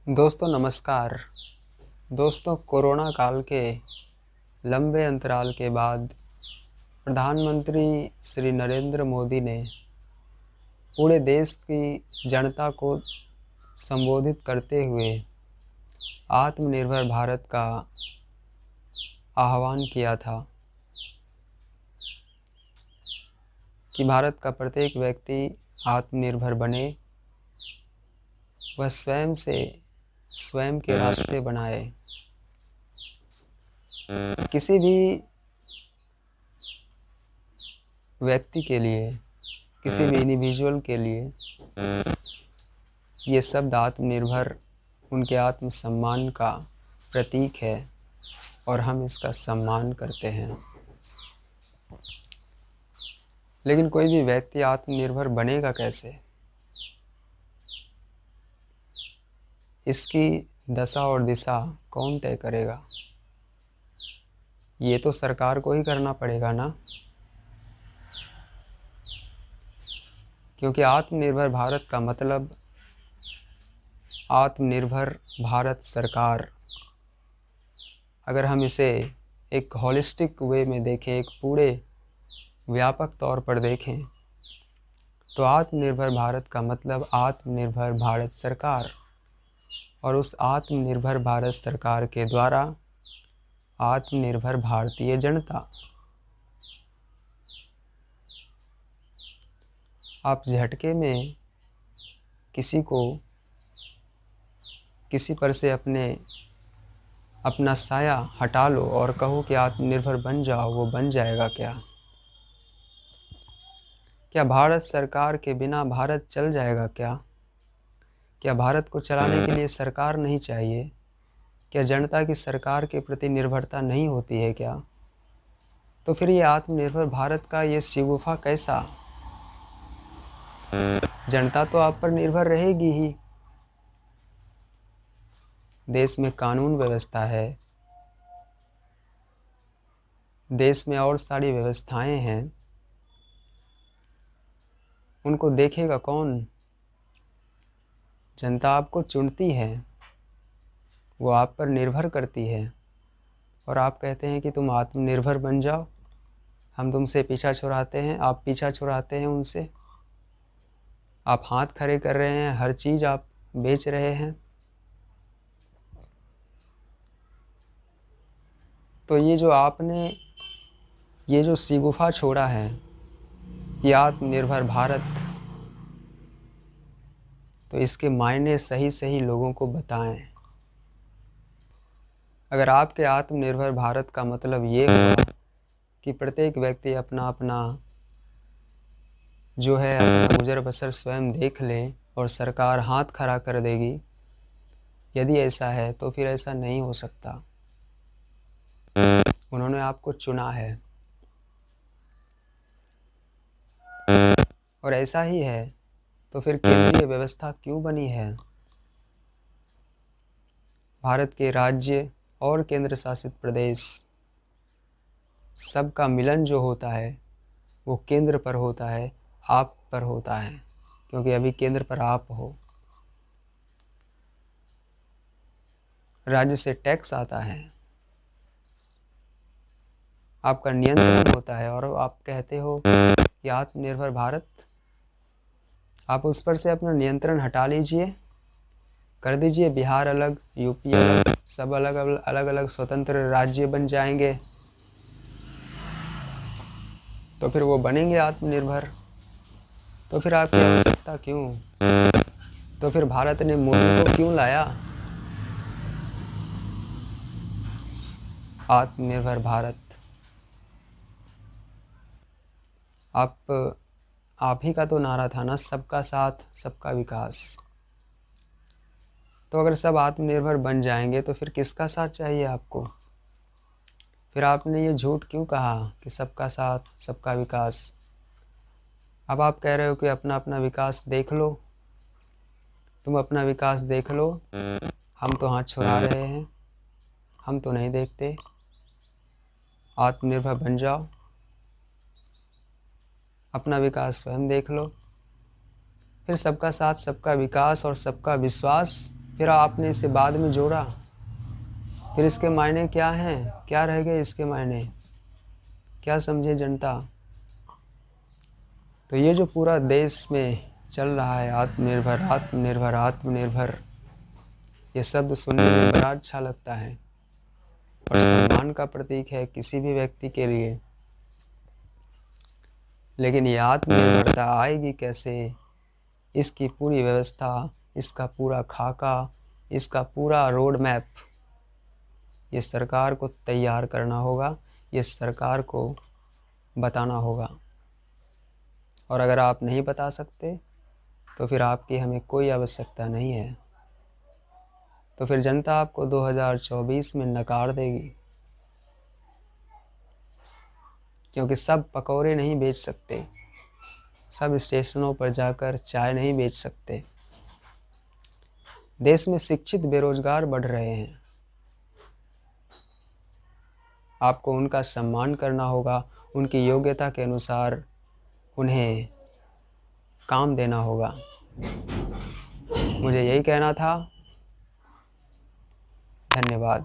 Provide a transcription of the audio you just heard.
दोस्तों नमस्कार। दोस्तों, कोरोना काल के लंबे अंतराल के बाद प्रधानमंत्री श्री नरेंद्र मोदी ने पूरे देश की जनता को संबोधित करते हुए आत्मनिर्भर भारत का आह्वान किया था कि भारत का प्रत्येक व्यक्ति आत्मनिर्भर बने, वह स्वयं के रास्ते बनाए। किसी भी व्यक्ति के लिए, किसी भी इंडिविजुअल के लिए ये शब्द आत्मनिर्भर उनके आत्मसम्मान का प्रतीक है और हम इसका सम्मान करते हैं। लेकिन कोई भी व्यक्ति आत्मनिर्भर बनेगा कैसे? इसकी दशा और दिशा कौन तय करेगा? ये तो सरकार को ही करना पड़ेगा ना, क्योंकि आत्मनिर्भर भारत का मतलब आत्मनिर्भर भारत सरकार। अगर हम इसे एक होलिस्टिक वे में देखें, एक पूरे व्यापक तौर पर देखें, तो आत्मनिर्भर भारत का मतलब आत्मनिर्भर भारत सरकार, और उस आत्मनिर्भर भारत सरकार के द्वारा आत्मनिर्भर भारतीय जनता। आप झटके में किसी पर से अपना साया हटा लो और कहो कि आत्मनिर्भर बन जाओ, वो बन जाएगा क्या? क्या भारत सरकार के बिना भारत चल जाएगा क्या? क्या भारत को चलाने के लिए सरकार नहीं चाहिए? क्या जनता की सरकार के प्रति निर्भरता नहीं होती है क्या? तो फिर ये आत्मनिर्भर भारत का ये शिगुफा कैसा? जनता तो आप पर निर्भर रहेगी ही। देश में कानून व्यवस्था है, देश में और सारी व्यवस्थाएं हैं, उनको देखेगा कौन? जनता आपको चुनती है, वो आप पर निर्भर करती है, और आप कहते हैं कि तुम आत्मनिर्भर बन जाओ। हम तुमसे पीछा छुड़ाते हैं, आप पीछा छुड़ाते हैं उनसे। आप हाथ खड़े कर रहे हैं, हर चीज़ आप बेच रहे हैं। तो ये जो शिगुफा छोड़ा है कि आत्मनिर्भर भारत, तो इसके मायने सही सही लोगों को बताएं। अगर आपके आत्मनिर्भर भारत का मतलब ये हुआ कि प्रत्येक व्यक्ति अपना अपना जो है अपना गुजर बसर स्वयं देख ले और सरकार हाथ खड़ा कर देगी, यदि ऐसा है तो फिर ऐसा नहीं हो सकता। उन्होंने आपको चुना है, और ऐसा ही है तो फिर केंद्रीय व्यवस्था क्यों बनी है? भारत के राज्य और केंद्र शासित प्रदेश सबका मिलन जो होता है वो केंद्र पर होता है, आप पर होता है, क्योंकि अभी केंद्र पर आप हो। राज्य से टैक्स आता है, आपका नियंत्रण होता है, और आप कहते हो कि आत्मनिर्भर भारत। आप उस पर से अपना नियंत्रण हटा लीजिए, कर दीजिए बिहार अलग, यूपी अलग, सब अलग अलग अलग स्वतंत्र राज्य बन जाएंगे, तो फिर वो बनेंगे आत्मनिर्भर। तो फिर आपकी आवश्यकता क्यों? तो फिर भारत ने मोदी को क्यों लाया? आत्मनिर्भर भारत आप ही का तो नारा था ना, सबका साथ सबका विकास। तो अगर सब आत्मनिर्भर बन जाएंगे तो फिर किसका साथ चाहिए आपको? फिर आपने ये झूठ क्यों कहा कि सबका साथ सबका विकास? अब आप कह रहे हो कि अपना अपना विकास देख लो, तुम अपना विकास देख लो, हम तो हाथ छुड़ा रहे हैं, हम तो नहीं देखते। आत्मनिर्भर बन जाओ, अपना विकास स्वयं देख लो, फिर सबका साथ सबका विकास और सबका विश्वास फिर आपने इसे बाद में जोड़ा, फिर इसके मायने क्या हैं, क्या रह गए इसके मायने, क्या समझे जनता। तो ये जो पूरा देश में चल रहा है आत्मनिर्भर आत्मनिर्भर आत्मनिर्भर, ये शब्द सुनने में बड़ा अच्छा लगता है और सम्मान का प्रतीक है किसी भी व्यक्ति के लिए। लेकिन ये आत्मनिर्भरता आएगी कैसे, इसकी पूरी व्यवस्था, इसका पूरा खाका, इसका पूरा रोड मैप ये सरकार को तैयार करना होगा, ये सरकार को बताना होगा। और अगर आप नहीं बता सकते तो फिर आपकी हमें कोई आवश्यकता नहीं है। तो फिर जनता आपको 2024 में नकार देगी, क्योंकि सब पकौड़े नहीं बेच सकते, सब स्टेशनों पर जाकर चाय नहीं बेच सकते। देश में शिक्षित बेरोजगार बढ़ रहे हैं, आपको उनका सम्मान करना होगा, उनकी योग्यता के अनुसार उन्हें काम देना होगा। मुझे यही कहना था। धन्यवाद।